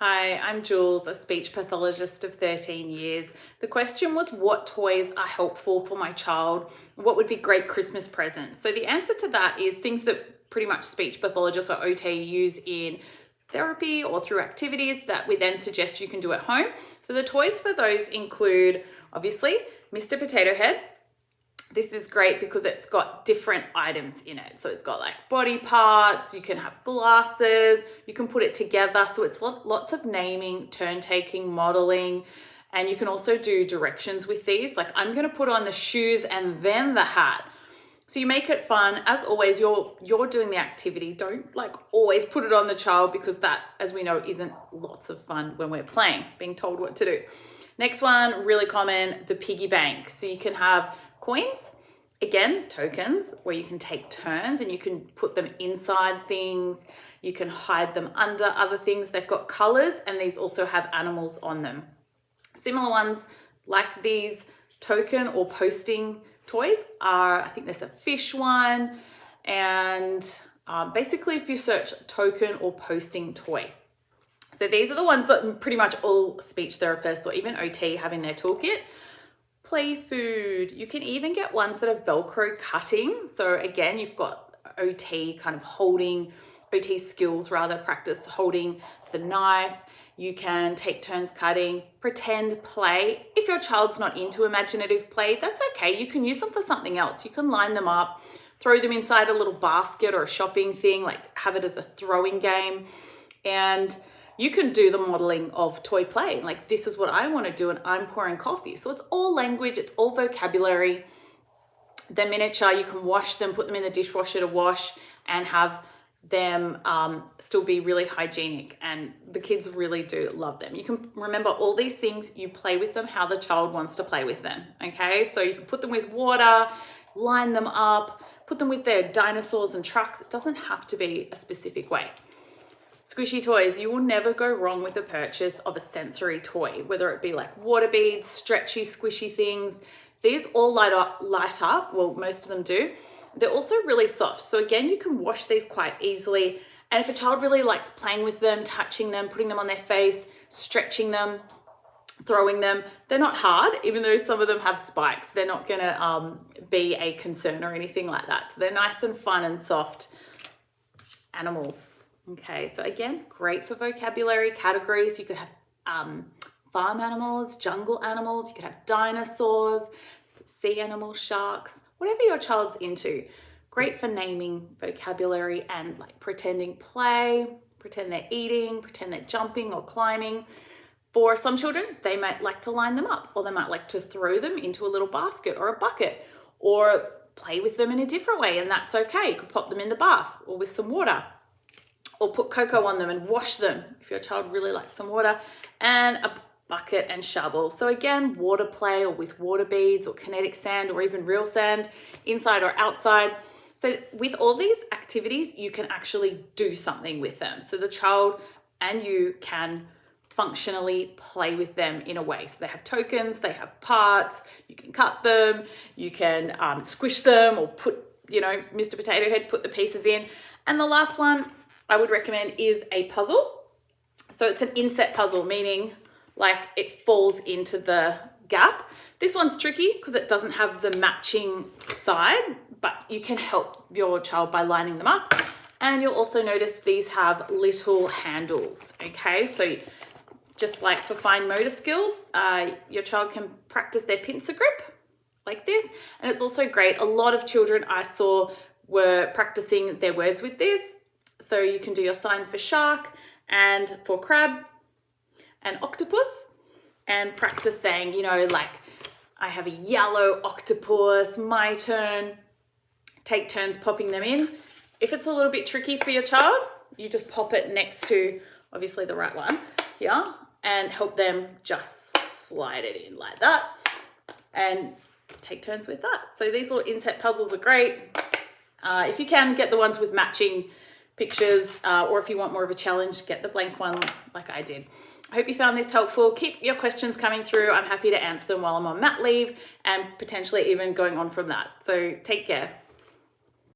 Hi, I'm Jules, a speech pathologist of 13 years. The question was, what toys are helpful for my child? What would be great Christmas presents? So the answer to that is things that pretty much speech pathologists or OT use in therapy or through activities that we then suggest you can do at home. So the toys for those include, obviously, Mr. Potato Head. This is great because it's got different items in it. So it's got like body parts, you can have glasses, you can put it together. So it's lots of naming, turn taking, modeling, and you can also do directions with these. Like I'm gonna put on the shoes and then the hat. So you make it fun. As always, you're doing the activity. Don't like always put it on the child because that, as we know, isn't lots of fun when we're playing, being told what to do. Next one, really common, the piggy bank. So you can have coins, again, tokens, where you can take turns and you can put them inside things. You can hide them under other things. They've got colors and these also have animals on them. Similar ones like these token or posting toys are, I think there's a fish one, and basically if you search token or posting toy. So these are the ones that pretty much all speech therapists or even OT have in their toolkit. Play food. You can even get ones that are Velcro cutting. So again, you've got OT kind of holding, OT skills rather, practice holding the knife. You can take turns cutting, pretend play. If your child's not into imaginative play, that's okay. You can use them for something else. You can line them up, throw them inside a little basket or a shopping thing, like have it as a throwing game. And you can do the modeling of toy play. Like this is what I want to do and I'm pouring coffee. So it's all language, it's all vocabulary. They're miniature, you can wash them, put them in the dishwasher to wash and have them still be really hygienic, and the kids really do love them. You can remember all these things, you play with them how the child wants to play with them, okay? So you can put them with water, line them up, put them with their dinosaurs and trucks. It doesn't have to be a specific way. Squishy toys, you will never go wrong with the purchase of a sensory toy, whether it be like water beads, stretchy, squishy things. These all light up, well, most of them do. They're also really soft. So again, you can wash these quite easily. And if a child really likes playing with them, touching them, putting them on their face, stretching them, throwing them, they're not hard, even though some of them have spikes. They're not gonna be a concern or anything like that. So they're nice and fun and soft animals. Okay, so again, great for vocabulary categories. You could have farm animals, jungle animals, you could have dinosaurs, sea animals, sharks, whatever your child's into. Great for naming, vocabulary, and like pretending play, pretend they're eating, pretend they're jumping or climbing. For some children, they might like to line them up, or they might like to throw them into a little basket or a bucket, or play with them in a different way, and that's okay. You could pop them in the bath or with some water, or put cocoa on them and wash them if your child really likes some water, and a bucket and shovel. So again, water play or with water beads or kinetic sand or even real sand, inside or outside. So with all these activities, you can actually do something with them. So the child and you can functionally play with them in a way. So they have tokens, they have parts, you can cut them, you can squish them or put, Mr. Potato Head, put the pieces in. And the last one I would recommend is a puzzle. So it's an inset puzzle, meaning like it falls into the gap. This one's tricky because it doesn't have the matching side, but you can help your child by lining them up. And you'll also notice these have little handles, okay? So just like for fine motor skills, your child can practice their pincer grip like this. And it's also great. A lot of children I saw were practicing their words with this. So you can do your sign for shark and for crab and octopus, and practice saying, like I have a yellow octopus, my turn. Take turns popping them in. If it's a little bit tricky for your child, you just pop it next to obviously the right one here and help them just slide it in like that and take turns with that. So these little inset puzzles are great. If you can, get the ones with matching pictures, or if you want more of a challenge, get the blank one like I did. I hope you found this helpful. Keep your questions coming through. I'm happy to answer them while I'm on mat leave and potentially even going on from that. So take care.